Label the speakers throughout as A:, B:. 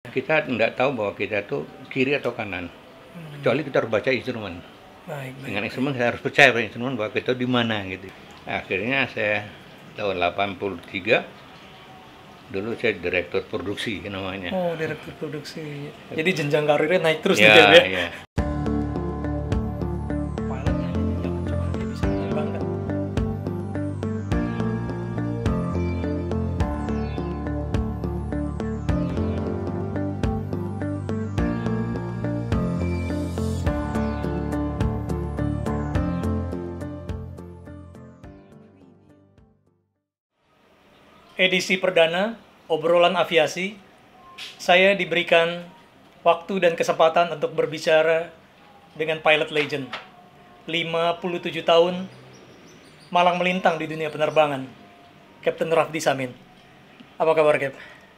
A: Kita nggak tahu bahwa kita tuh kiri atau kanan, kecuali kita harus baca instrumen. Dengan instrumen saya harus percaya pada instrumen bahwa kita di mana gitu. Akhirnya saya tahun 83, dulu saya direktur produksi namanya.
B: Oh, direktur produksi. Jadi jenjang karirnya naik terus
A: Ya,
B: nih, Cap, ya?
A: ya.
B: Pilotnya jangan cuma dia bisa menerbangkan. Edisi perdana obrolan aviasi, saya diberikan waktu dan kesempatan untuk berbicara dengan pilot legend. 57 tahun malang melintang di dunia penerbangan, Kapten Rafdi Samin. Apa kabar, Cap?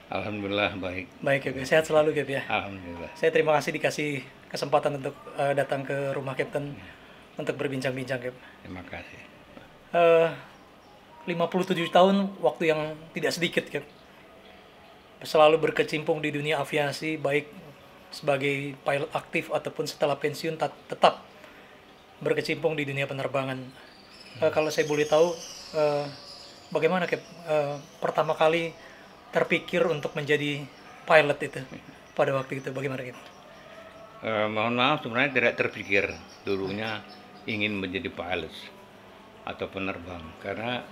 A: Alhamdulillah baik.
B: Baik, Cap. Sehat selalu, Cap, ya?
A: Alhamdulillah.
B: Saya terima kasih dikasih kesempatan untuk datang ke rumah Kapten untuk berbincang-bincang, Cap.
A: Terima kasih.
B: 57 tahun, waktu yang tidak sedikit, Cap. Selalu berkecimpung di dunia aviasi, baik sebagai pilot aktif ataupun setelah pensiun tetap berkecimpung di dunia penerbangan. Kalau saya boleh tahu, bagaimana, Cap, pertama kali terpikir untuk menjadi pilot itu pada waktu itu, bagaimana, Cap?
A: Mohon maaf, sebenarnya tidak terpikir dulunya ingin menjadi pilot atau penerbang, karena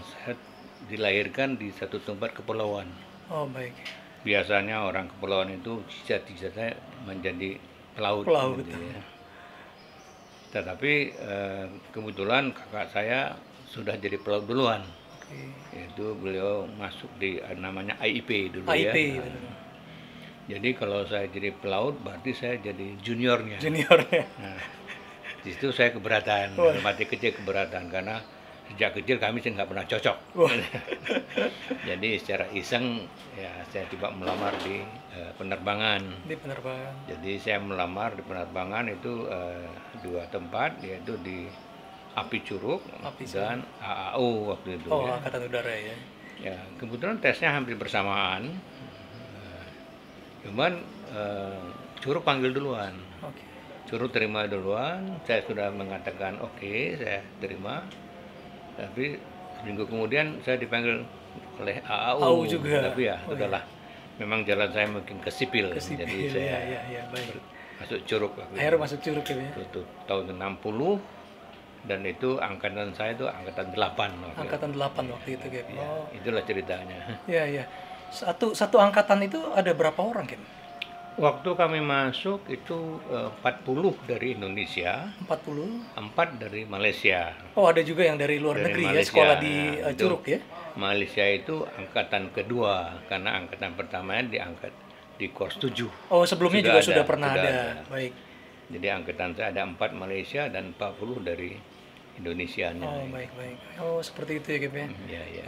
A: saya dilahirkan di satu tempat kepulauan.
B: Oh, baik.
A: Biasanya orang kepulauan itu cita-citanya menjadi pelaut.
B: Pelaut.
A: Gitu ya. Tetapi kebetulan kakak saya sudah jadi pelaut duluan.
B: Oke.
A: Yaitu beliau masuk di namanya AIP dulu
B: AIP,
A: ya.
B: betul.
A: Jadi kalau saya jadi pelaut berarti saya jadi juniornya.
B: Juniornya.
A: Nah, di situ saya keberatan, mati kecil keberatan karena sejak kecil kami sih nggak pernah cocok. Jadi secara iseng ya saya tiba melamar di penerbangan.
B: Di penerbangan.
A: Jadi saya melamar di penerbangan itu dua tempat, yaitu di Api Curug dan AAU waktu itu.
B: Oh,
A: ya.
B: Angkatan Udara, ya.
A: Ya, kebetulan tesnya hampir bersamaan. Cuman Curug panggil duluan.
B: Oke.
A: Curug terima duluan, saya sudah mengatakan oke, saya terima. Tapi seminggu kemudian saya dipanggil oleh AAU.
B: AAU juga.
A: Tapi ya, sudahlah. Memang jalan saya mungkin ke sipil. Jadi saya
B: baik.
A: masuk Curug.
B: Akhirnya masuk Curug, ya.
A: Itu tahun 60, dan itu angkatan saya itu angkatan 8.
B: Angkatan 8 waktu itu, Cap.
A: Ya, itulah ceritanya.
B: Ya, ya. Satu angkatan itu ada berapa orang, Cap?
A: Waktu kami masuk itu 40 dari Indonesia,
B: 40.
A: 4 dari Malaysia.
B: Oh, ada juga yang dari luar
A: Dari
B: negeri,
A: Malaysia.
B: ya, sekolah di
A: Itu
B: Curug, ya.
A: Malaysia itu angkatan kedua, karena angkatan pertamanya diangkat di Korps 7.
B: Oh, sebelumnya juga sudah pernah
A: sudah
B: ada. Baik.
A: Jadi angkatan saya ada 4 Malaysia dan 40 dari Indonesianya.
B: Oh, baik. Oh, seperti itu, ya, Cap, ya.
A: Ya, ya.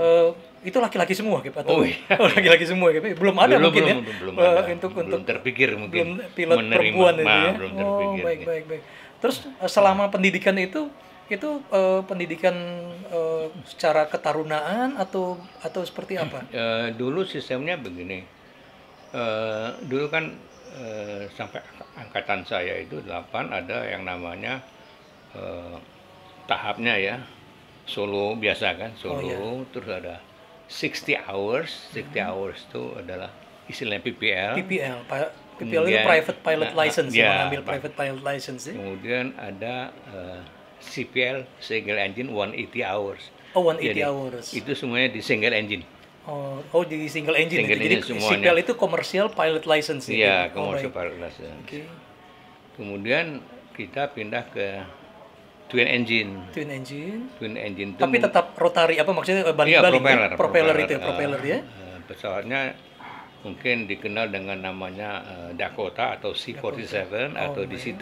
B: Itu laki-laki semua, Cap, atau?
A: Oh, iya.
B: Laki-laki semua, Cap. Belum ada
A: Dulu
B: mungkin,
A: belum
B: ya.
A: ada. Belum terpikir mungkin
B: belum pilot
A: menerima.
B: perempuan itu, ya.
A: Belum
B: Oh,
A: terpikir.
B: baik. Terus selama pendidikan itu pendidikan secara ketarunaan atau seperti apa?
A: Dulu sistemnya begini. Dulu kan sampai angkatan saya itu 8 ada yang namanya tahapnya ya. Solo biasa kan, solo.
B: Oh, iya.
A: Terus ada 60 hours. 60 hours itu adalah istilahnya PPL.
B: PPL itu Private Pilot License,
A: ya,
B: mengambil Private Pilot License, ya.
A: Kemudian ada CPL, Single Engine 180 hours.
B: Oh, 180
A: Jadi,
B: hours.
A: itu semuanya di single engine.
B: Oh, di single engine.
A: Single
B: Jadi
A: engine semuanya.
B: CPL itu Commercial Pilot License, ya.
A: Iya,
B: Oh,
A: commercial
B: baik.
A: pilot license.
B: Oke.
A: Kemudian kita pindah ke twin engine.
B: Twin engine.
A: Twin engine itu
B: Tapi tetap rotari, apa maksudnya,
A: iya,
B: balik-balik,
A: propeller,
B: propeller itu, propeller, ya.
A: pesawatnya mungkin dikenal dengan namanya Dakota atau C-47 atau DC-3.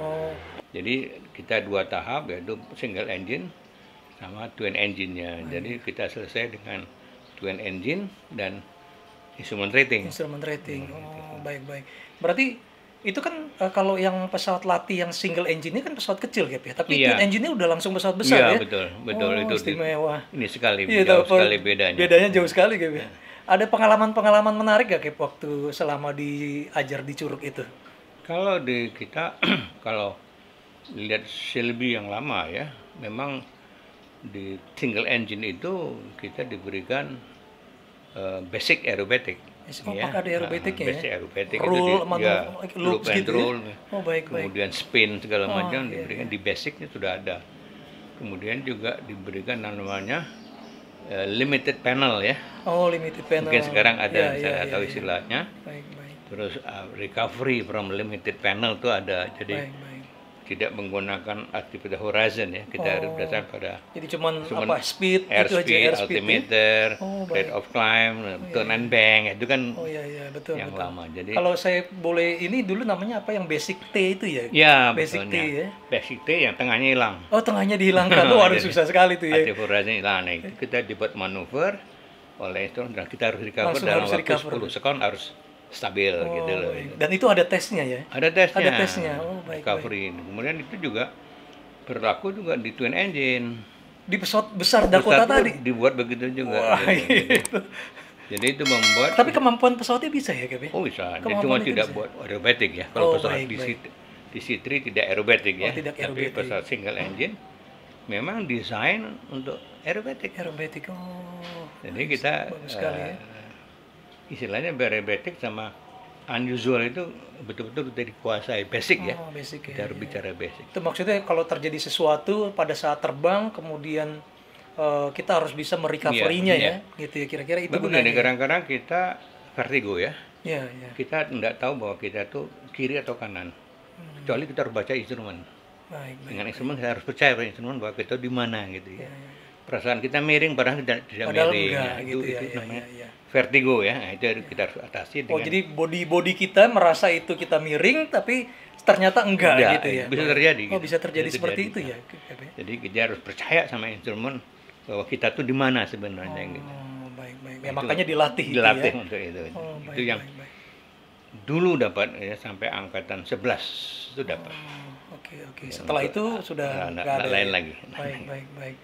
B: Oh,
A: Jadi kita 2 tahap, yaitu single engine sama twin engine-nya. Jadi kita selesai dengan twin engine dan instrument rating.
B: instrument rating. Oh, baik. Berarti itu kan kalau yang pesawat latih yang single engine ini kan pesawat kecil, Cap, ya. Tapi
A: Iya.
B: twin engine-nya udah langsung pesawat besar,
A: Iya,
B: ya.
A: betul.
B: Oh,
A: Itu
B: istimewa.
A: ini sekali,
B: Iya,
A: jauh sekali bedanya.
B: Bedanya jauh sekali, Cap, ya. Ada pengalaman-pengalaman menarik gak Kep waktu selama diajar di Curug itu?
A: Kalau di kita, kalau lihat Shelby yang lama ya, memang di single engine itu kita diberikan basic aerobatic.
B: Oh, pakai ada aerobatiknya
A: Basic
B: ya?
A: aerobatic
B: Roll,
A: itu ya,
B: loops
A: loop and
B: gitu ya?
A: roll,
B: Oh, baik.
A: kemudian spin segala
B: Oh,
A: macam
B: iya,
A: diberikan di basicnya sudah ada. Kemudian juga diberikan namanya limited panel ya.
B: Oh, limited panel.
A: Mungkin sekarang ada,
B: Iya,
A: saya nggak tahu
B: iya.
A: istilahnya.
B: Baik.
A: Terus recovery from limited panel itu ada. Jadi
B: Baik.
A: tidak menggunakan aktivitas horizon ya. Kita harus berdasarkan pada
B: Jadi cuman apa speed
A: air
B: itu aja,
A: speed,
B: air speed ya?
A: altimeter,
B: Oh,
A: rate
B: baik.
A: of climb, turn and bank itu kan
B: Oh iya betul.
A: yang lama. Jadi
B: Kalau saya boleh ini dulu namanya apa yang basic T itu ya?
A: ya
B: Basic T
A: betulnya.
B: ya.
A: Basic T yang tengahnya hilang.
B: Oh, tengahnya dihilangkan. Oh, waduh
A: Jadi,
B: susah sekali tuh ya.
A: Aktif horizon hilang. Nah, itu kita dibuat manuver oleh itu dan kita harus recover
B: Langsung
A: dalam
B: harus
A: waktu
B: recover.
A: 10 sekon harus stabil gitu loh.
B: Baik. Dan itu ada tesnya ya?
A: Ada tesnya.
B: Ada tesnya. Oh, baik.
A: Recovery. Kemudian itu juga berlaku juga di twin engine.
B: Di pesawat besar Dakota
A: Pesawat
B: tadi.
A: dibuat begitu juga.
B: Wah,
A: gitu. Jadi itu membuat
B: Tapi kemampuan pesawatnya bisa ya, Kep ya?
A: oh bisa. Dia
B: Kemampuan
A: cuma
B: itu
A: tidak
B: bisa.
A: buat aerobatic ya. Kalau
B: Oh,
A: pesawat
B: baik.
A: di C3 tidak aerobatic ya.
B: Oh, tidak
A: Tapi
B: aerobatic.
A: pesawat single engine memang desain untuk aerobatic.
B: Aerobatic. Oh.
A: Jadi kita
B: Bagus sekali ya.
A: istilahnya aerobatic sama unusual itu betul-betul sudah dikuasai basic ya.
B: Oh, basic ya.
A: Kita harus bicara basic.
B: Itu maksudnya kalau terjadi sesuatu pada saat terbang, kemudian kita harus bisa merecovery-nya
A: Iya,
B: ya, gitu ya kira-kira itu
A: Begini,
B: gunanya.
A: kadang-kadang kita vertigo ya.
B: Iya.
A: Kita tidak tahu bahwa kita tuh kiri atau kanan. Kecuali kita harus baca instrumen.
B: Baik.
A: Dengan instrumen saya harus percaya pada instrumen bahwa kita di mana gitu ya. Perasaan kita miring padahal tidak
B: Padahal
A: miring.
B: enggak,
A: Nah,
B: gitu ya,
A: itu
B: iya,
A: namanya
B: iya.
A: vertigo ya. Nah, itu kita harus atasi
B: Oh,
A: dengan
B: jadi body kita merasa itu kita miring, tapi ternyata enggak gitu ya.
A: bisa terjadi.
B: Oh,
A: gitu.
B: bisa terjadi seperti itu
A: terjadi.
B: ya, Kep ya.
A: Jadi kita harus percaya sama instrumen bahwa kita tuh di mana sebenarnya gitu.
B: Oh, baik. Ya,
A: Itu
B: makanya dilatih
A: dilatih
B: itu ya.
A: untuk itu.
B: Oh,
A: Itu yang
B: baik.
A: dulu dapat ya sampai angkatan 11 itu dapat.
B: Oh, oke. Setelah itu sudah
A: nggak
B: nggak ada
A: lain
B: ya?
A: lagi.
B: Baik.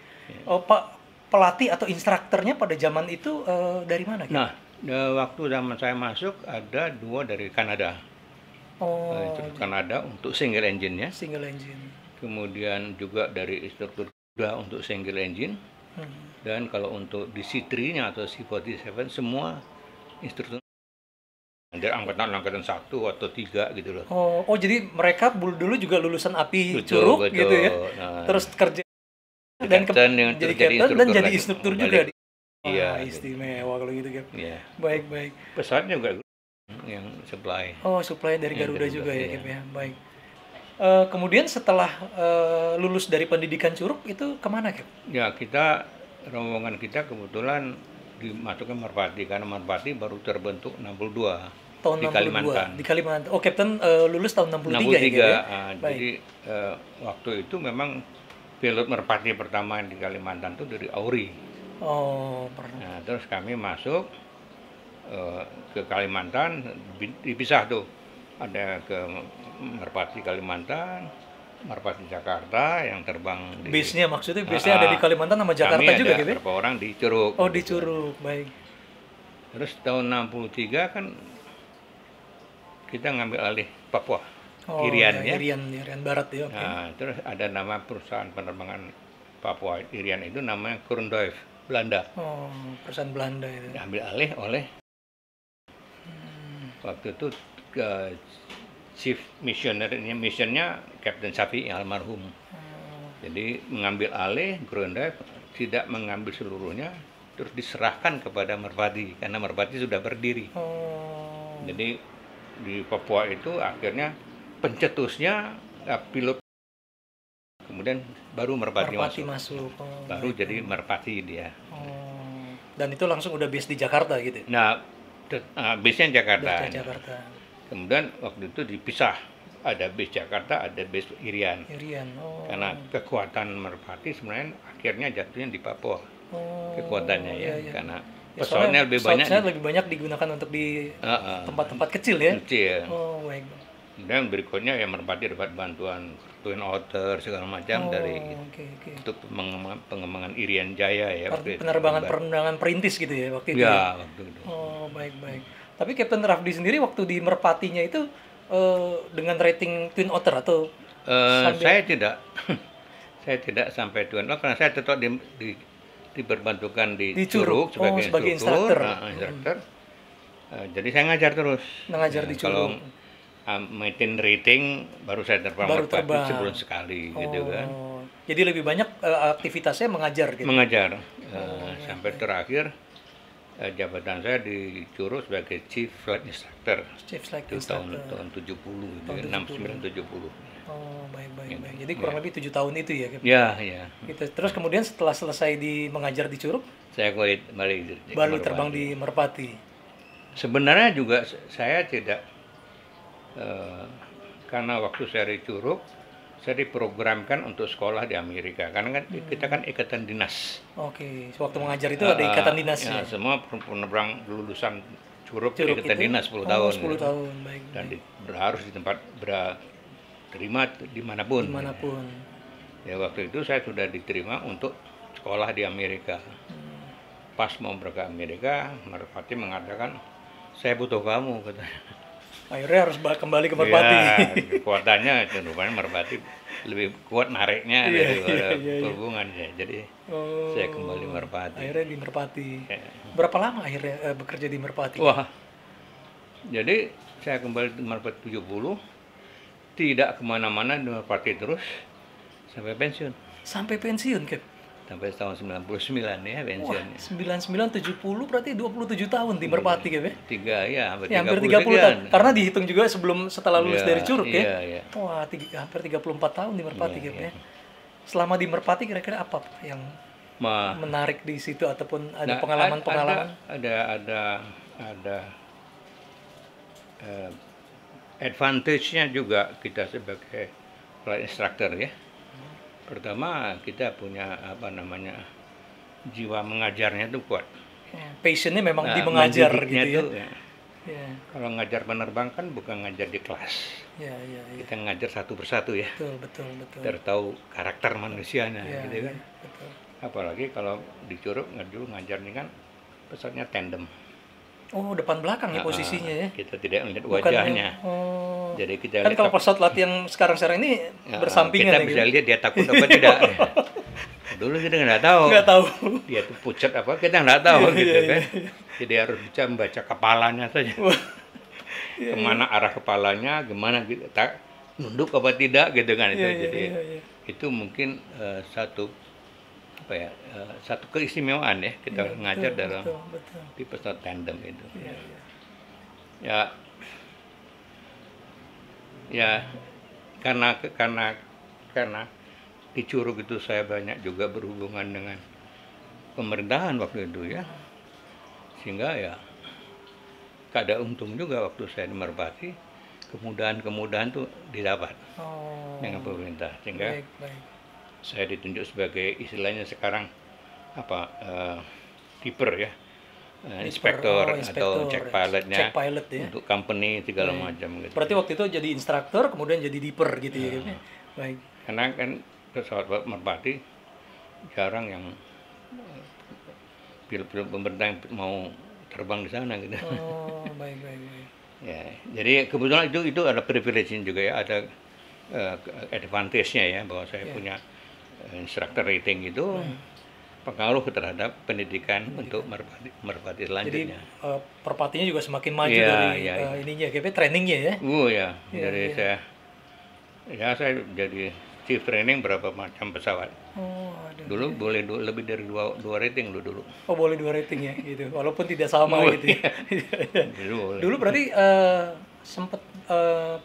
B: Oh, Pak pelatih atau instrukturnya pada zaman itu dari mana? Kep?
A: Nah, waktu zaman saya masuk ada 2 dari Kanada.
B: Oh,
A: Instruktur Kanada untuk single engine-nya.
B: single engine.
A: Kemudian juga dari instruktur Garuda untuk single engine. Dan kalau untuk di C3-nya atau C47 semua instruktur dari angkatan 1 atau 3 gitu loh.
B: Oh, jadi mereka dulu juga lulusan API
A: Betul,
B: Curug
A: betul.
B: gitu ya.
A: Nah,
B: Terus kerja dan
A: captain yang
B: jadi
A: terus jadi
B: captain dan jadi
A: lagi.
B: instruktur
A: Balik.
B: juga.
A: Iya,
B: Wah, istimewa kalau gitu kan.
A: Iya.
B: Baik.
A: Pesawatnya juga yang supply.
B: Oh, supply dari
A: Iya,
B: Garuda
A: Garuda,
B: juga ya,
A: iya.
B: Kep ya. Baik. Kemudian setelah lulus dari pendidikan Curug itu kemana, Kep?
A: Ya, rombongan kita kebetulan dimasukkan Merpati karena Merpati baru terbentuk 62
B: Tahun
A: di
B: 62
A: Kalimantan.
B: di Kalimantan. Oh, Captain lulus tahun 63 ya, Kep
A: 63.
B: ya? Baik.
A: Jadi waktu itu memang pilot Merpati pertama di Kalimantan itu dari Auri.
B: Oh, pernah.
A: Nah, terus kami masuk ke Kalimantan, dipisah tuh. Ada ke Merpati Kalimantan, Merpati Jakarta yang terbang di
B: Base-nya maksudnya base-nya ada di Kalimantan sama Jakarta
A: kami
B: juga
A: ada
B: gitu ya?
A: beberapa orang di Curug.
B: Oh, di Curug. Baik.
A: Terus tahun 63 kan kita ngambil alih Papua.
B: Oh,
A: Irian
B: ya,
A: ya.
B: Irian Barat ya, oke.
A: Nah, terus ada nama perusahaan penerbangan Papua Irian itu namanya Kurndorf, Belanda.
B: Oh, perusahaan Belanda itu.
A: Diambil alih oleh waktu itu chief missionnya Captain Safi almarhum. Jadi mengambil alih Kurndorf, tidak mengambil seluruhnya, terus diserahkan kepada Merpati karena Merpati sudah berdiri.
B: Oh.
A: Jadi di Papua itu akhirnya pencetusnya pilot, kemudian baru Merpati masuk.
B: Oh,
A: Baru
B: baik.
A: jadi Merpati dia.
B: Oh. Dan itu langsung udah base di Jakarta gitu.
A: Nah, base-nya Jakarta.
B: Base di Jakarta.
A: Kemudian waktu itu dipisah, ada base Jakarta, ada base Irian.
B: Irian. Oh.
A: Karena kekuatan Merpati sebenarnya akhirnya jatuhnya di Papua.
B: Oh,
A: Kekuatannya ya,
B: iya.
A: karena
B: Ya,
A: pesawatnya
B: soalnya
A: lebih banyak
B: pesawatnya lebih banyak digunakan untuk di tempat-tempat kecil ya.
A: kecil.
B: Oh, baik.
A: Kemudian berikutnya ya Merpati dapat bantuan Twin Otter segala macam dari untuk pengembangan Irian Jaya ya.
B: Penerbangan perintis gitu ya waktu itu.
A: Ya, waktu itu.
B: Oh, baik. Tapi Captain Rafdi sendiri waktu di Merpatinya itu dengan rating Twin Otter atau
A: saya tidak saya tidak sampai Twin Otter karena saya tetap diperbantukan di Curug sebagai instruktur. Jadi saya ngajar terus.
B: Ngajar di Curug.
A: Kalau maintain rating baru saya terbang Merpati sebulan sekali gitu kan.
B: Jadi lebih banyak aktivitasnya mengajar gitu.
A: Mengajar sampai terakhir jabatan saya di Curug sebagai Chief Flight Instructor. Tahun 70 gitu, 6970.
B: Oh, baik. Jadi kurang lebih 7 tahun itu ya, Cap?
A: Ya.
B: Gitu. Terus kemudian setelah selesai mengajar di Curug,
A: saya
B: baru terbang di Merpati.
A: Sebenarnya juga saya tidak karena waktu saya di Curug saya diprogramkan untuk sekolah di Amerika karena kan kita kan ikatan dinas.
B: Oke, waktu mengajar itu ada ikatan dinasnya.
A: Semua penerbang lulusan Curug ikatan dinas 10 tahun.
B: 10 tahun, baik.
A: Dan harus di tempat terima dimanapun. Ya waktu itu saya sudah diterima untuk sekolah di Amerika. Pas mau berangkat ke Amerika, Merpati mengatakan saya butuh kamu katanya.
B: Akhirnya harus kembali ke Merpati.
A: Ya, kuotanya rupanya Merpati lebih kuat nariknya daripada perhubungannya. Jadi saya kembali Merpati.
B: Akhirnya di Merpati. Ya. Berapa lama akhirnya bekerja di Merpati?
A: Wah, jadi saya kembali di Merpati 70, tidak kemana-mana di Merpati terus sampai pensiun.
B: Sampai pensiun, Cap?
A: Sampai tahun 99 ya pensiunnya.
B: 99-70 berarti 27 tahun di Merpati, Cap ya?
A: Hampir
B: 30 tahun. Karena dihitung juga setelah lulus dari Curug ya. Wah, hampir 34 tahun di Merpati, Cap ya. Selama di Merpati kira-kira apa yang menarik di situ ataupun ada pengalaman-pengalaman?
A: Ada advantage-nya juga kita sebagai flight instructor ya. Pertama kita punya jiwa mengajarnya itu kuat.
B: Passionnya memang di mengajar gitu ya.
A: Kalau ngajar penerbang kan bukan ngajar di kelas. Kita ngajar satu persatu ya.
B: Betul.
A: Kita tahu karakter manusianya gitu kan.
B: Betul.
A: Apalagi kalau di Curug ngajar ini kan pesawatnya tandem.
B: Oh, depan belakang ya posisinya ya.
A: Kita tidak melihat wajahnya. Jadi kita
B: kan kalau pesawat latihan sekarang ini bersampingan.
A: Kita bisa lihat dia takut apa tidak. Dulu kita nggak tahu. Dia tuh pucat apa kita nggak tahu gitu kan. Jadi harus bisa membaca kepalanya saja. Kemana arah kepalanya, gimana gitu, nunduk apa tidak gitu kan itu. Jadi itu mungkin satu keistimewaan ya kita ngajar dalam di pesawat tandem itu. Ya karena di Curug itu saya banyak juga berhubungan dengan pemerintahan waktu itu ya, sehingga ya ada untung juga waktu saya di Merpati, kemudahan tuh didapat dengan pemerintah, sehingga saya ditunjuk sebagai istilahnya sekarang keeper ya, inspektor atau check pilotnya untuk company segala macam gitu.
B: Berarti waktu itu jadi instruktur kemudian jadi deeper gitu ya. Baik.
A: Karena kan pesawat Merpati jarang yang pilot pemerintah yang mau terbang di sana gitu.
B: Oh, baik.
A: Ya, jadi kebetulan itu ada privilege juga ya, ada advantage-nya ya bahwa saya punya instructor rating itu pengaruh terhadap pendidikan untuk Merpati selanjutnya.
B: Jadi Merpatinya juga semakin maju dari ininya, trainingnya ya.
A: Jadi saya jadi chief training berapa macam pesawat. Dulu boleh lebih dari dua rating dulu.
B: Oh, boleh 2 rating ya gitu. Walaupun tidak sama gitu. Dulu berarti sempat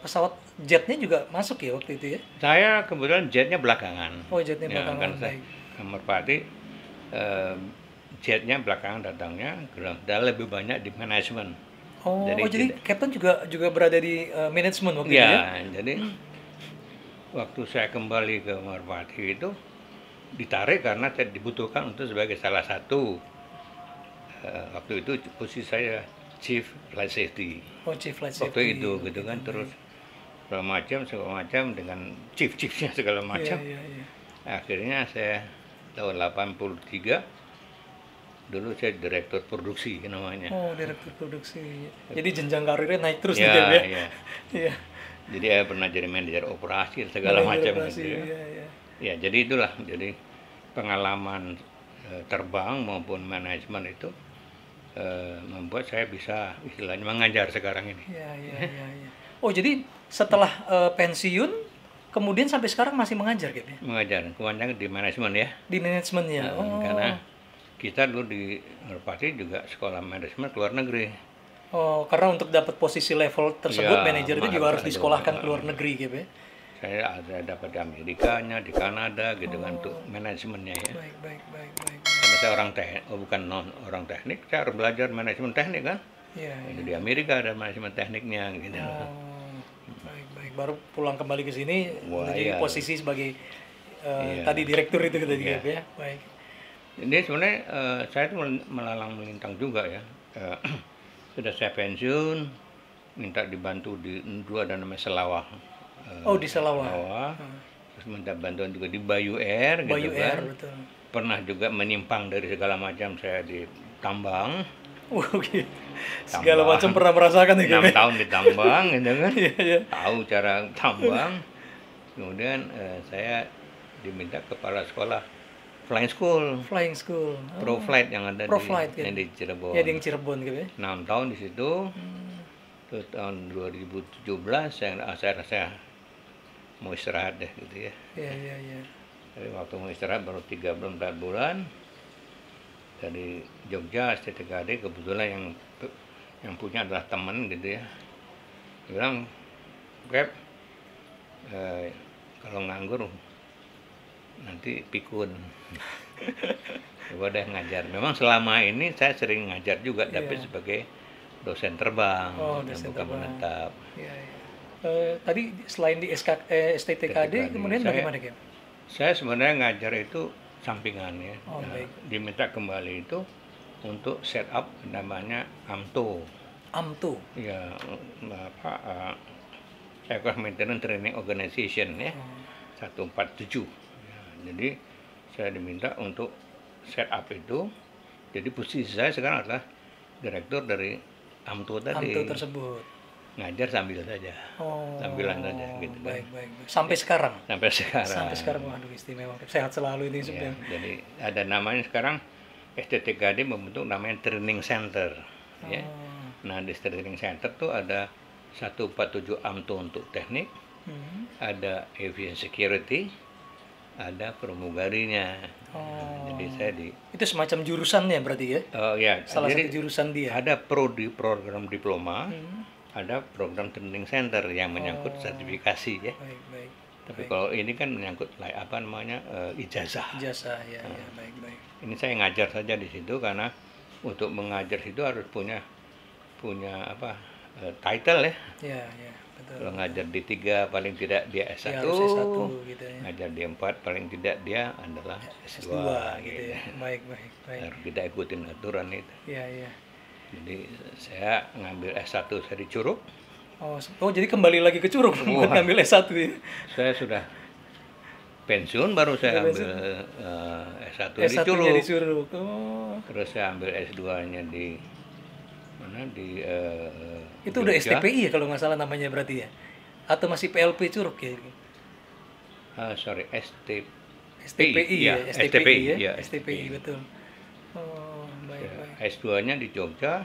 B: pesawat jetnya juga masuk ya waktu itu ya?
A: Saya kebetulan jetnya belakangan.
B: Oh, jetnya belakangan.
A: Baik. Merpati jetnya belakangan datangnya, dan lebih banyak di manajemen.
B: Jadi Captain juga berada di manajemen waktu itu ya?
A: Jadi waktu saya kembali ke Merpati itu ditarik karena saya dibutuhkan untuk sebagai salah satu waktu itu posisi saya Chief Flight Safety.
B: Chief Flight Safety.
A: Waktu itu gitu kan. Terus segala macam dengan chief-chiefnya segala macam. Akhirnya saya tahun 83 dulu saya direktur produksi namanya.
B: Oh, direktur produksi. Jadi jenjang karirnya naik terus
A: ya,
B: nih ya.
A: Iya. Jadi saya pernah jadi manajer operasi segala macam gitu. Ya, jadi itulah. Jadi pengalaman terbang maupun manajemen itu membuat saya bisa istilahnya mengajar sekarang ini.
B: Iya. Oh, jadi setelah pensiun kemudian sampai sekarang masih mengajar gitu ya?
A: Mengajar, kebanyakan di manajemen ya.
B: Di manajemen ya.
A: Karena kita dulu di Merpati juga sekolah manajemen ke luar negeri.
B: Oh, karena untuk dapat posisi level tersebut manajer itu juga harus disekolahkan ke luar negeri gitu ya?
A: Saya ada dapat di Amerikanya, di Kanada gitu kan untuk manajemennya ya.
B: Baik.
A: Karena saya orang teknik, bukan orang teknik, saya harus belajar manajemen teknik kan.
B: Iya.
A: Di Amerika ada manajemen tekniknya gitu.
B: Baik. Baru pulang kembali ke sini menjadi posisi sebagai tadi direktur itu tadi ya. Baik.
A: Jadi sebenarnya saya itu melalang melintang juga ya. Sudah saya pensiun, minta dibantu di dua ada namanya Selawah.
B: Di Selawah.
A: Terus minta bantuan juga di Bayu Air gitu
B: Bayu Air,
A: kan.
B: betul.
A: Pernah juga menyimpang dari segala macam, saya di tambang.
B: Oke. Segala macam pernah merasakan ya.
A: 6 tahun di tambang gitu kan.
B: Iya.
A: Tahu cara tambang. Kemudian saya diminta kepala sekolah Flying School. Pro Flight yang ada di Cirebon.
B: Ya, di Cirebon gitu ya.
A: 6 tahun di situ. Terus tahun 2017 saya rasa mau istirahat deh gitu ya.
B: Iya.
A: Jadi waktu mau istirahat baru 3-4 bulan dari Jogja STTKD, kebetulan yang punya adalah teman gitu ya. Dia bilang, Kep, kalau nganggur nanti pikun. Coba deh ngajar. Memang selama ini saya sering ngajar juga, tapi sebagai dosen terbang, bukan menetap.
B: Iya. Tadi selain di STTKD, kemudian bagaimana Kep?
A: Saya sebenarnya ngajar itu sampingan ya.
B: Baik.
A: Diminta kembali itu untuk set up namanya AMTO. Ya, Aircraft Maintenance Training Organization ya. 147. Ya, jadi saya diminta untuk set up itu. Jadi posisi saya sekarang adalah direktur dari AMTO tadi.
B: AMTO tersebut.
A: Ngajar sambil saja. Sambilan saja gitu kan.
B: Baik. Sampai sekarang.
A: Sampai sekarang.
B: Waduh, istimewa. Sehat selalu ini sebenarnya.
A: Jadi ada namanya sekarang STTKD membentuk namanya training center ya. Nah, di training center tuh ada 147 AMTO untuk teknik. Ada aviation security, ada pramugarinya. Jadi saya itu
B: semacam jurusannya berarti ya? Salah satu jurusan dia.
A: Ada program diploma, ada program training center yang menyangkut sertifikasi ya.
B: Baik.
A: Tapi kalau ini kan menyangkut ijazah.
B: Ijazah ya, baik.
A: Ini saya ngajar saja di situ karena untuk mengajar itu harus punya title ya.
B: Iya, betul.
A: Kalau ngajar di 3 paling tidak dia S1,
B: gitu ya.
A: Ngajar di 4 paling tidak dia adalah S2
B: gitu ya. Baik.
A: Harus kita ikutin aturan itu.
B: Iya.
A: Jadi saya ngambil S1 saya di Curug.
B: Jadi kembali lagi ke Curug buat ngambil S1 ya. Saya
A: sudah pensiun baru saya ambil S1 di Curug. Terus saya ambil S2-nya di mana
B: itu udah STPI ya kalau nggak salah namanya berarti ya, atau masih PLP Curug ya? STPI ya, STPI betul.
A: Baik. S2-nya di Jogja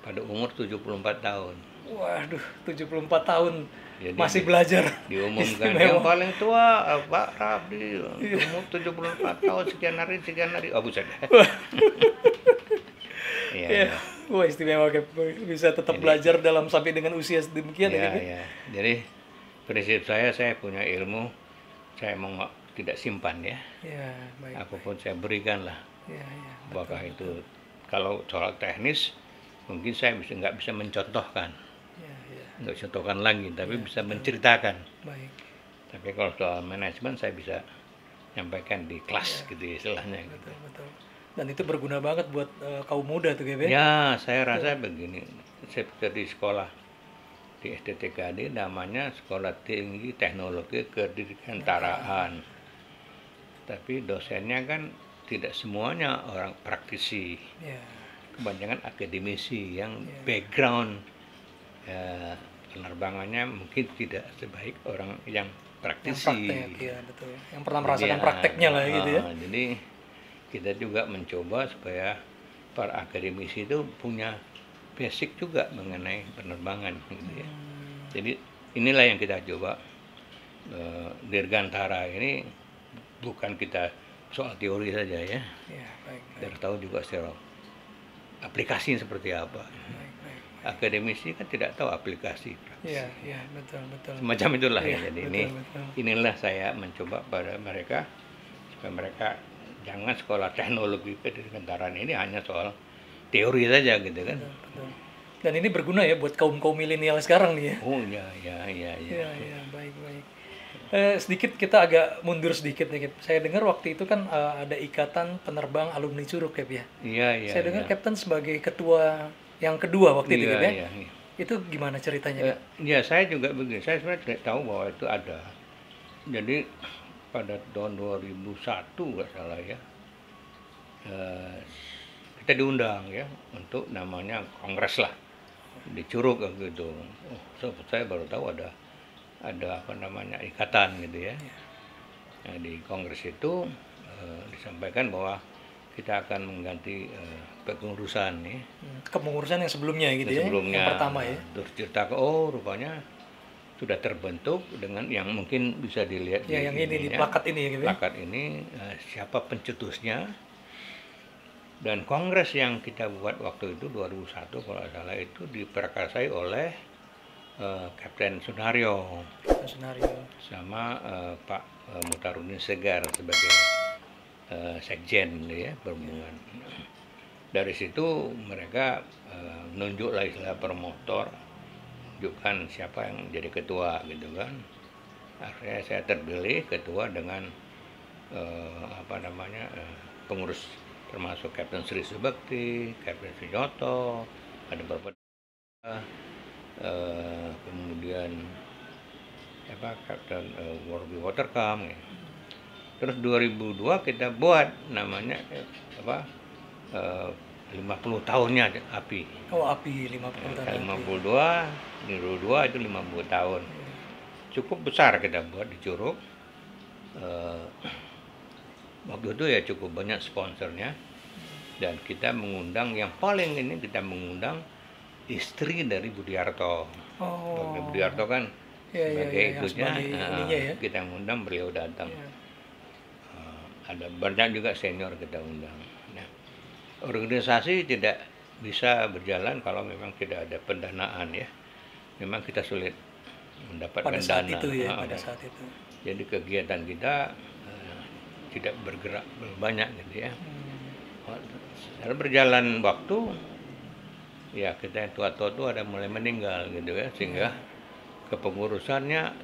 A: pada umur 74 tahun.
B: Waduh, 74 tahun.
A: Jadi
B: masih belajar.
A: Diumumkan yang paling tua Pak Rabdi, umur 74 tahun sekian hari. Oh, buset.
B: Iya. Wah, istimewa bisa tetap belajar dalam sampai dengan usia sedemikian
A: ya. Jadi prinsip saya punya ilmu, saya mau tidak simpan ya.
B: Baik.
A: Apapun saya berikan lah. Apakah itu kalau soal teknis mungkin saya nggak bisa mencontohkan. Nggak contohkan lagi, tapi bisa menceritakan.
B: Baik.
A: Tapi kalau soal manajemen saya bisa nyampaikan di kelas gitu istilahnya.
B: Betul. Dan itu berguna banget buat kaum muda tuh, Gebe.
A: Ya, saya rasa begini. Saya di sekolah di STTKD namanya Sekolah Tinggi Teknologi Kedirgantaraan. Tapi dosennya kan tidak semuanya orang praktisi. Kebanyakan akademisi yang background penerbangannya mungkin tidak sebaik orang yang praktisi.
B: Yang praktek, ya betul. Yang pernah merasakan prakteknya lah gitu ya.
A: Jadi kita juga mencoba supaya para akademisi itu punya basic juga mengenai penerbangan gitu ya. Jadi inilah yang kita coba. Dirgantara ini bukan kita soal teori saja ya. Biar tahu juga secara aplikasi seperti apa. Akademisi kan tidak tahu aplikasi.
B: Iya, betul.
A: Semacam itulah ya. Jadi inilah saya mencoba pada mereka supaya mereka jangan sekolah teknologi kedirgantaraan ini hanya soal teori saja gitu kan.
B: Betul. Dan ini berguna ya buat kaum milenial sekarang nih ya.
A: Oh ya.
B: Baik. Sedikit kita agak mundur sedikit nih, Cap. Saya dengar waktu itu kan ada ikatan penerbang alumni Curug, Cap ya.
A: Iya.
B: Saya dengar Kapten sebagai ketua yang kedua waktu itu, Cap ya. Iya. Itu gimana ceritanya?
A: Ya saya juga begini. Saya sebenarnya tidak tahu bahwa itu ada. Jadi pada tahun 2001 nggak salah ya. Kita diundang ya untuk namanya kongres lah di Curug gitu. Saya baru tahu ada apa namanya ikatan gitu ya. Nah, di kongres itu disampaikan bahwa kita akan mengganti kepengurusan nih.
B: Kepengurusan yang sebelumnya gitu ya.
A: Sebelumnya,
B: yang pertama ya.
A: Terus cerita rupanya sudah terbentuk dengan yang mungkin bisa dilihat
B: yang ini di plakat ini ya gitu.
A: Plakat ini siapa pencetusnya. Dan kongres yang kita buat waktu itu 2001 kalau tidak salah itu diperkasai oleh Kapten Sunario sama Pak Mutarudin Segar sebagai sekjen ya perhubungan. Dari situ mereka menunjuklah istilah promotor, tunjukkan siapa yang jadi ketua gitu kan. Akhirnya saya terpilih ketua dengan pengurus termasuk Kapten Sri Subakti, Kapten Sujoto, ada beberapa kemudian Kapten Warby Watercam ya. Terus 2002 kita buat namanya 50 tahunnya API.
B: API 50 tahun.
A: 52, 2002 itu 50 tahun. Cukup besar kita buat di Curug. Waktu itu ya cukup banyak sponsornya dan kita mengundang yang paling ini kita mengundang istri dari Budiarto. Budiarto kan sebagai itunya kita mengundang beliau datang. Ada banyak juga senior kita undang. Nah, organisasi tidak bisa berjalan kalau memang tidak ada pendanaan ya. Memang kita sulit mendapatkan
B: pada saat
A: dana.
B: Itu ya, pada saat itu.
A: Jadi kegiatan kita tidak bergerak banyak gitu ya. Setelah berjalan waktu, ya kita yang tua-tua itu ada mulai meninggal gitu ya, sehingga kepengurusannya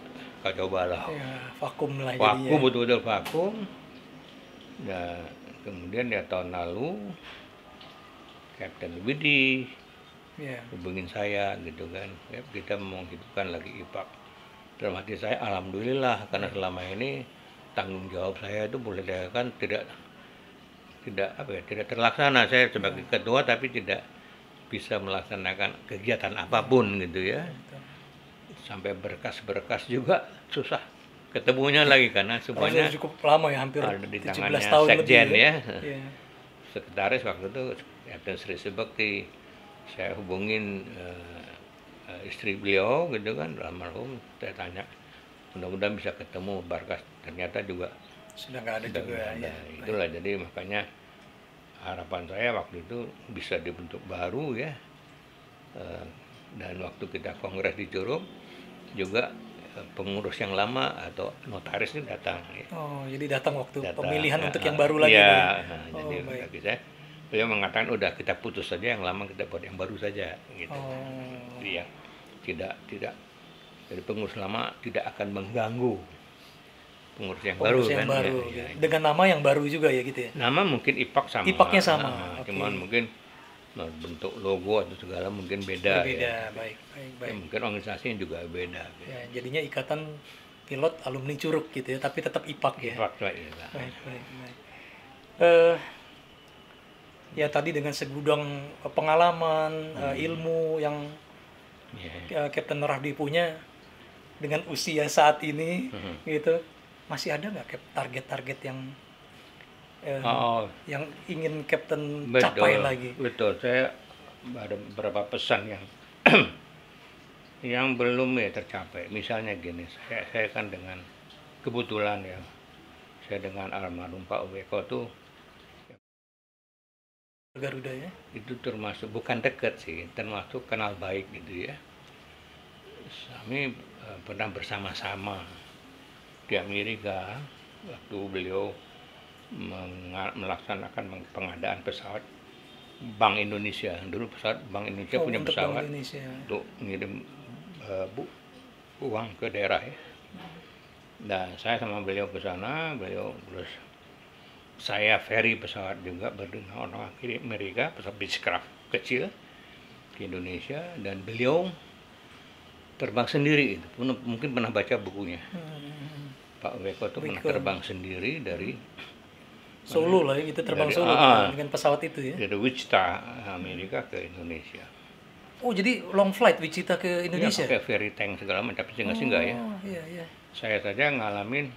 A: kacau balau.
B: Vakum lah
A: jadinya. Vakum, betul-betul vakum. Nah, kemudian ya tahun lalu Kapten Widi hubungin saya gitu kan, ya, kita menghidupkan lagi IPAK. Dalam hati saya alhamdulillah karena selama ini tanggung jawab saya itu boleh dikatakan tidak terlaksana. Saya sebagai ketua tapi tidak bisa melaksanakan kegiatan apapun gitu ya. Sampai berkas-berkas juga susah ketemunya lagi karena semuanya
B: cukup lama ya, hampir
A: ada di tangannya
B: 17 tahun
A: sekjen
B: lebih
A: ya. Sekretaris waktu itu Kapten Sri Subakti. Saya hubungin istri beliau gitu kan, almarhum, saya tanya mudah-mudahan bisa ketemu berkas, ternyata juga
B: sudah nggak ada juga ya.
A: Itulah jadi makanya harapan saya waktu itu bisa dibentuk baru ya. Dan waktu kita kongres di Curug juga pengurus yang lama atau notaris ini datang ya.
B: Jadi datang waktu pemilihan untuk yang baru lagi ya.
A: Jadi bagi saya beliau mengatakan udah kita putus saja yang lama, kita buat yang baru saja gitu. Jadi ya tidak jadi pengurus lama tidak akan mengganggu pengurus yang baru kan
B: ya. Dengan nama yang baru juga ya gitu ya.
A: Nama mungkin IPAK sama.
B: IPAK-nya sama.
A: Cuman mungkin bentuk logo atau segala mungkin beda.
B: Berbeda,
A: Ya.
B: baik.
A: Ya, mungkin organisasinya juga beda.
B: Ya, jadinya ikatan pilot alumni Curug gitu ya, tapi tetap IPAK ya.
A: IPAK lah. Ya.
B: Baik. Ya tadi dengan segudang pengalaman, ilmu yang Kapten Rahdi punya dengan usia saat ini, gitu, masih ada nggak target-target yang ingin Kapten capai lagi?
A: Betul, saya ada beberapa pesan yang yang belum tercapai. Misalnya gini, saya kan dengan kebetulan ya, saya dengan almarhum Pak Uweko tuh
B: Garuda ya,
A: itu termasuk bukan dekat sih, termasuk kenal baik gitu ya. Kami pernah bersama-sama di Amerika waktu beliau melaksanakan pengadaan pesawat Bank Indonesia. Dulu pesawat Bank Indonesia punya pesawat untuk ngirim uang ke daerah ya. Dan saya sama beliau ke sana, beliau terus saya ferry pesawat juga dengan orang Amerika, pesawat Beechcraft kecil ke Indonesia, dan beliau terbang sendiri. Mungkin pernah baca bukunya. Pak Uweko itu pernah terbang sendiri dari
B: Solo lah ya, kita terbang Solo dengan pesawat itu ya.
A: Dari Wichita, Amerika ke Indonesia.
B: Oh, jadi long flight Wichita ke Indonesia?
A: Ya, pakai ferry tank segala macam, singgah-singgah ya.
B: Iya.
A: Saya saja ngalamin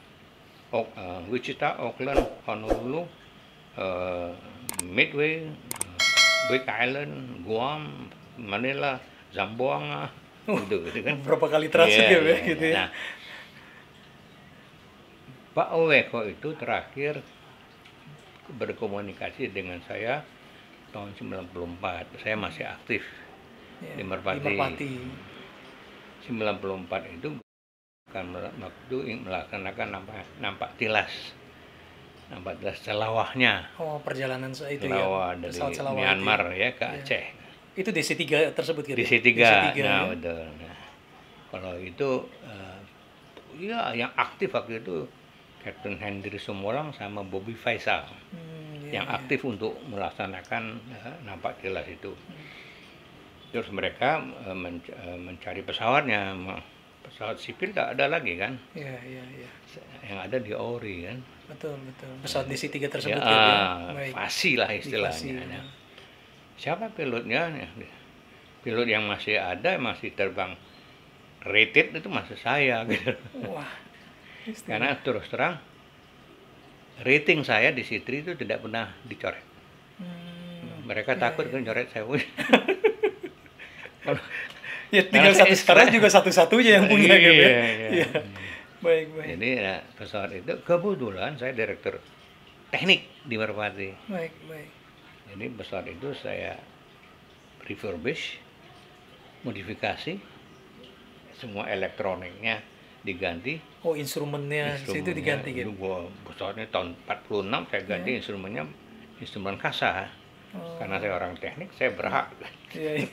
A: Wichita, Auckland, Honolulu, Midway, Big Island, Guam, Manila, Zamboanga, gitu kan.
B: Berapa kali transit ya, gitu ya.
A: Nah, Pak Uweko itu terakhir berkomunikasi dengan saya tahun 94. Saya masih aktif di Merpati. 94 itu kan waktu melaksanakan nampak tilas selawahnya.
B: Oh, perjalanan itu
A: selawah ya. Dari Myanmar itu. Ya ke Aceh.
B: Itu DC-3 tersebut gitu.
A: DC-3. Nah, betul. Nah, kalau itu ya yang aktif waktu itu Kapten Hendry Sumorang sama Bobby Faisal yang aktif untuk melaksanakan nampak tilas itu. Terus mereka mencari pesawatnya. Pesawat sipil tak ada lagi kan?
B: Iya.
A: Yang ada di Ori kan?
B: Betul. Pesawat DC-3 tersebut
A: Fasi lah istilahnya. Nah, siapa pilotnya? Pilot yang masih ada, masih terbang rated itu masih saya gitu. Wah. Karena terus terang rating saya di Sitri itu tidak pernah dicoret. Mereka takut kan coret saya.
B: Ya tinggal satu sekarang juga satu-satunya yang punya gitu ya. Iya. Baik.
A: Jadi ya, pesawat itu kebetulan saya direktur teknik di Merpati.
B: Baik.
A: Jadi pesawat itu saya refurbish, modifikasi, semua elektroniknya diganti.
B: Oh, instrumennya itu diganti gitu.
A: Pesawatnya tahun 46 saya ganti instrumennya instrumen kasa. Karena saya orang teknik, saya berhak.
B: Iya.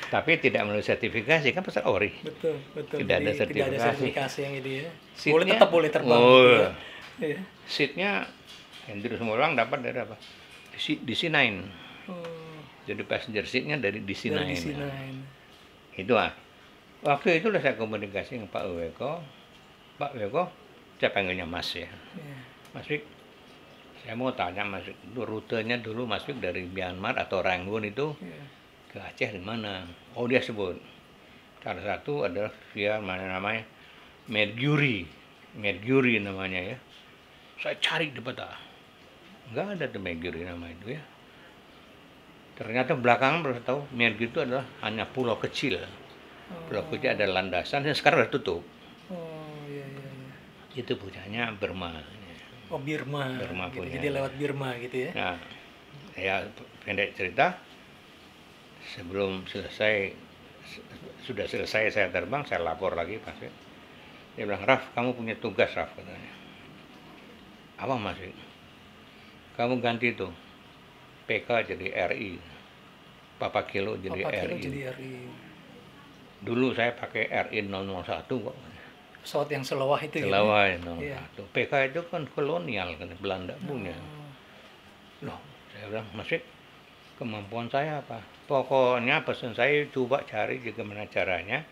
A: Tapi tidak melalui sertifikasi, kan pesawat ori.
B: Betul.
A: Tidak ada
B: sertifikasi yang ini ya. Tetap boleh terbang.
A: Iya. Seatnya Hendry Sumorang dapat dari apa? DC-9. Jadi passenger seatnya dari DC-9. Itu waktu itu saya komunikasi dengan Pak Uweko. Pak Uweko, saya panggilnya Mas ya. Mas Wik, saya mau tanya Mas Wik, rutenya dulu Mas Wik dari Myanmar atau Rangoon itu ke Aceh di mana? Oh, dia sebut. Salah satu adalah via namanya Mercury namanya ya. Saya cari di peta, nggak ada tuh Mercury nama itu ya. Ternyata belakangan baru tahu Mercury itu adalah hanya pulau kecil. Pulau kecil ada landasan dan sekarang udah tutup.
B: Iya.
A: Itu punyanya Burma.
B: Oh, Burma gitu.
A: punya.
B: Jadi lewat Burma gitu ya.
A: Nah, ya pendek cerita, sebelum sudah selesai saya terbang, saya lapor lagi pasti. Dia bilang, Raf, kamu punya tugas, Raf, katanya. Apa Mas? Kamu ganti tuh PK jadi RI, Papa Kilo jadi RI. Dulu saya pakai RI 001 kok.
B: Pesawat yang selawah itu ya?
A: Selawah 001. PK itu kan kolonial, kan Belanda punya. Loh, saya bilang, Mas, Kemampuan saya apa? Pokoknya pesan saya coba cari gimana caranya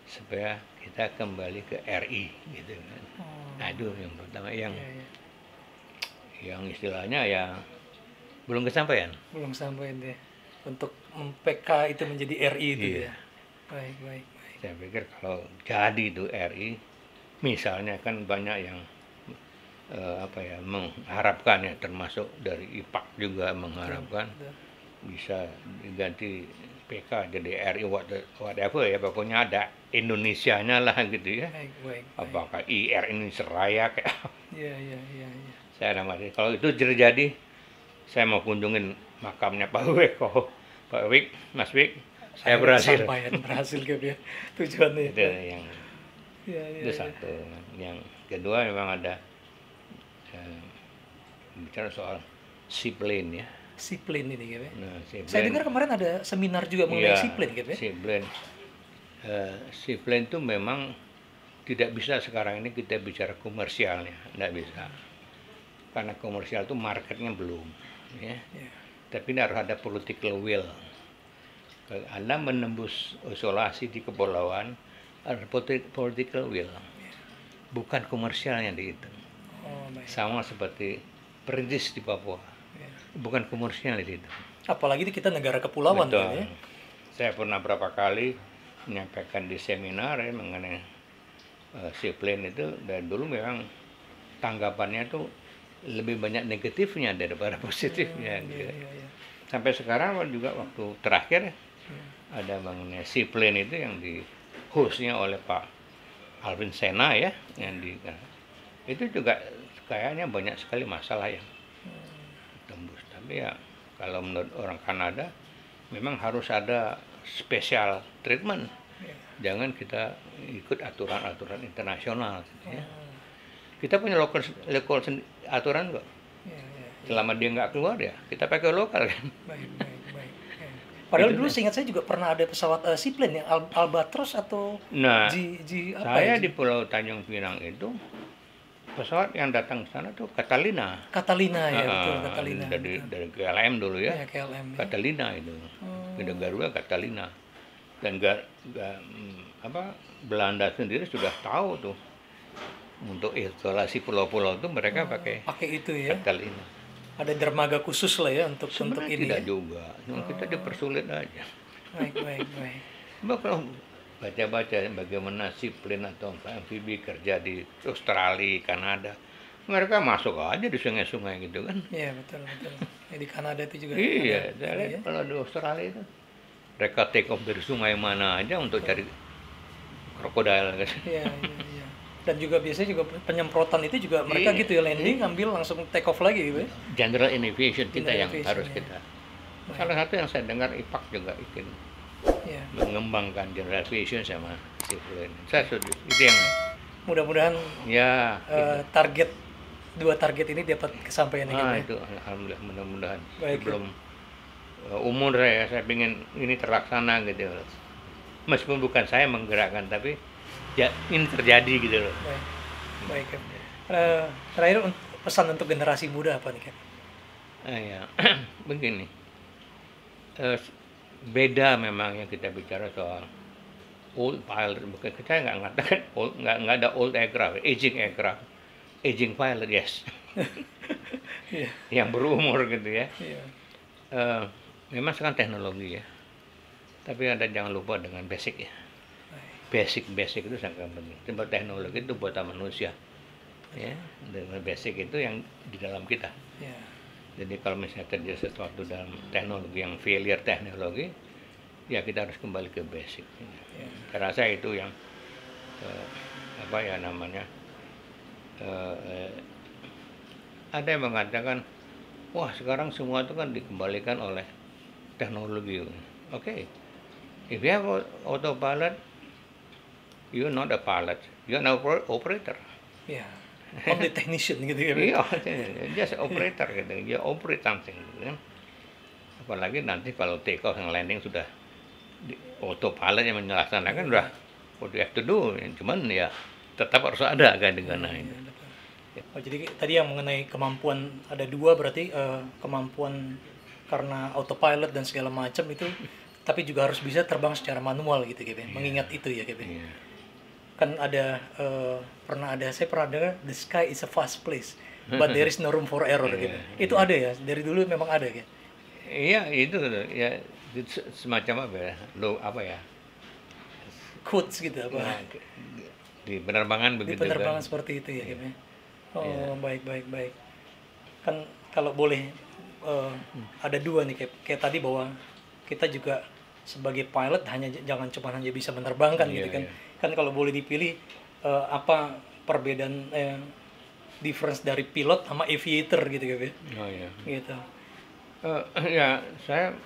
A: supaya kita kembali ke RI gitu kan. Nah itu yang pertama, yang istilahnya ya belum kesampaian.
B: Belum sampai deh untuk PK itu menjadi RI itu ya. Baik.
A: Saya pikir kalau jadi itu RI, misalnya kan banyak yang mengharapkan ya, termasuk dari IPAK juga mengharapkan bisa diganti PK jadi RI whatever ya, pokoknya ada Indonesianya lah gitu ya.
B: Baik.
A: Apakah IR ini seraya kayak
B: Iya.
A: saya namanya. Kalau itu terjadi, saya mau kunjungin makamnya Pak Wik. Pak Wik, Mas Wik, saya berhasil.
B: Berhasil ya tujuannya.
A: Itu yang itu satu. Yang kedua memang ada bicara soal seaplane ya.
B: Seaplane ini gitu ya.
A: Nah,
B: Saya dengar kemarin ada seminar juga mengenai seaplane gitu ya.
A: Seaplane itu memang tidak bisa sekarang ini kita bicara komersialnya, tidak bisa. Karena komersial itu marketnya belum, ya. Tapi harus ada political will. Kalau Anda menembus isolasi di kepulauan, ada political will, bukan komersialnya dihitung. Sama seperti perintis di Papua, bukan komersial dihitung.
B: Apalagi kita negara kepulauan.
A: Betul.
B: Ya.
A: Saya pernah berapa kali menyampaikan di seminar ya, mengenai seaplane itu, dan dulu memang tanggapannya tuh lebih banyak negatifnya daripada positifnya. Gitu. Sampai sekarang juga waktu terakhir ada mengenai seaplane itu yang di hostnya oleh Pak Alvin Sena ya, yang itu juga kayaknya banyak sekali masalah yang tembus. Tapi ya kalau menurut orang Kanada memang harus ada special treatment. Jangan kita ikut aturan-aturan internasional. Ya. Kita punya lokal aturan kok. Selama dia nggak keluar ya kita pakai lokal kan.
B: Baik. Padahal dulu seingat saya juga pernah ada pesawat seaplane yang Albatros atau
A: saya di Pulau Tanjung Pinang itu pesawat yang datang ke sana tuh Catalina ya, betul Catalina. Dari KLM dulu ya. KLM. Catalina itu. Beda Garuda Catalina. Dan Belanda sendiri sudah tahu tuh untuk isolasi pulau-pulau itu mereka pakai
B: itu ya.
A: Catalina.
B: Ada dermaga khusus lah ya untuk ini.
A: Tidak juga, cuma kita dipersulit aja.
B: Baik.
A: Kalau baca-baca bagaimana seaplane atau amfibi kerja di Australia, Kanada, mereka masuk aja di sungai-sungai gitu kan.
B: Iya betul. Di Kanada itu juga.
A: Iya, kalau di Australia itu mereka take off dari sungai mana aja untuk cari krokodil kan.
B: Iya. Dan juga biasanya juga penyemprotan itu juga mereka gitu ya, landing ambil langsung take off lagi gitu ya.
A: General aviation kita yang harus kita. Salah satu yang saya dengar IPAK juga ingin mengembangkan general aviation sama seaplane. Saya setuju. Itu yang
B: mudah-mudahan dua target ini dapat kesampaian
A: itu alhamdulillah, mudah-mudahan. Belum umur saya ingin ini terlaksana gitu. Meskipun bukan saya menggerakkan, tapi ya ini terjadi gitu loh.
B: Baik. Terakhir pesan untuk generasi muda apa nih kan?
A: Begini, beda memang yang kita bicara soal old pilot. Bukan, saya nggak mengatakan old, nggak ada old aircraft, aging pilot yes. Yang berumur gitu ya. Memang sekarang teknologi ya, tapi jangan lupa dengan basic ya. Basic itu sangat penting. Sebab teknologi itu buatan manusia, ya. Dengan basic itu yang di dalam kita. Jadi kalau misalnya terjadi sesuatu dalam teknologi yang failure teknologi, ya kita harus kembali ke basic. Saya rasa itu yang ada yang mengatakan, wah sekarang semua itu kan dikembalikan oleh teknologi. Oke. If you have autopilot, you're not a pilot, you're an operator.
B: Only technician gitu ya.
A: Iya, just operator gitu. You operate something gitu kan. Apalagi nanti kalau take off and landing sudah autopilot yang melaksanakan udah what you have to do. Cuman ya tetap harus ada kan dengan itu.
B: Jadi tadi yang mengenai kemampuan ada dua berarti kemampuan karena autopilot dan segala macam itu, tapi juga harus bisa terbang secara manual gitu Cap, mengingat itu ya Cap. Kan ada saya pernah dengar the sky is a fast place but there is no room for error gitu. Itu ada ya, dari dulu memang ada ya.
A: Iya, itu ya semacam apa ya?
B: Quotes gitu apa?
A: Nah, di penerbangan begitu.
B: Di penerbangan kan? Seperti itu ya, Cap. Oh, baik. Kan kalau boleh ada dua nih kayak tadi bahwa kita juga sebagai pilot jangan cuma hanya bisa menerbangkan gitu kan. Kan kalau boleh dipilih apa perbedaan difference dari pilot sama aviator gitu Cap.
A: Oh iya.
B: Gitu.
A: Ya, saya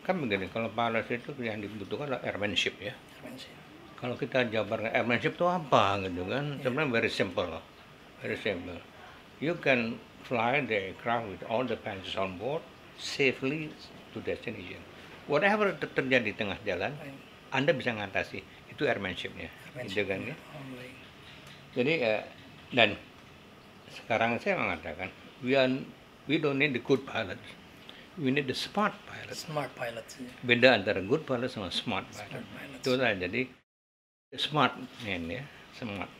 A: kan begini, kalau pilot itu yang dibutuhkan adalah airmanship ya. Kalau kita jabarkan airmanship itu apa gitu kan, sebenarnya very simple. You can fly the aircraft with all the passengers on board safely to destination. Whatever terjadi di tengah jalan, Anda bisa mengatasi. Itu airmanship-nya. Gitu kan ya. Jadi dan sekarang saya mengatakan we don't need the good pilots. We need the smart pilot.
B: Smart pilots.
A: Beda antara good pilot sama smart pilot. Itu lah, jadi smart man ya, smart.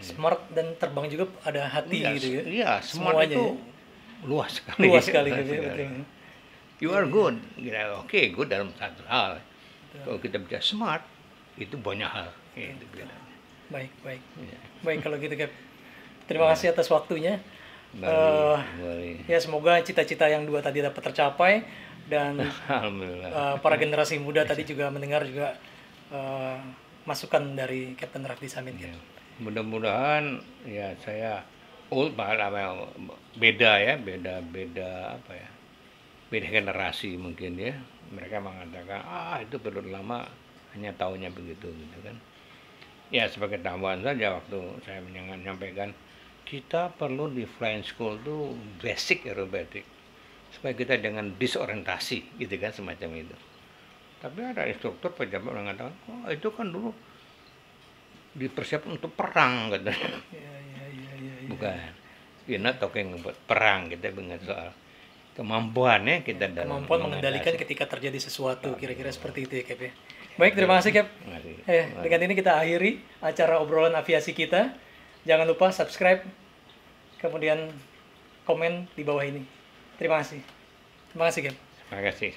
B: Smart dan terbang juga ada hati gitu ya.
A: Iya, smart semuanya itu luas sekali.
B: Luas sekali gitu.
A: You are good. Oke, good dalam satu hal. Kalau kita bicara smart, itu banyak hal. Gitu.
B: Baik. Baik kalau gitu Cap. Terima kasih atas waktunya. Ya semoga cita-cita yang dua tadi dapat tercapai dan para generasi muda tadi juga mendengar juga masukan dari Kapten Rafdi Samin.
A: Ya. Mudah-mudahan ya saya beda apa ya, beda generasi mungkin ya, mereka mengatakan itu perlu lama hanya tahunya begitu gitu kan. Ya sebagai tambahan saja, waktu saya menyampaikan kita perlu di flying school tuh basic aerobatic supaya kita dengan disorientasi gitu kan, semacam itu. Tapi ada instruktur pejabat mengatakan, itu kan dulu dipersiapkan untuk perang katanya. Bukan, you're not talking about perang, kita dengan soal kemampuannya kita dalam
B: kemampuan mengendalikan ketika terjadi sesuatu, kira-kira seperti itu ya Cap ya. Baik, terima kasih Cap. Dengan ini kita akhiri acara obrolan aviasi kita. Jangan lupa subscribe, kemudian komen di bawah ini. Terima kasih Cap.
A: Terima kasih.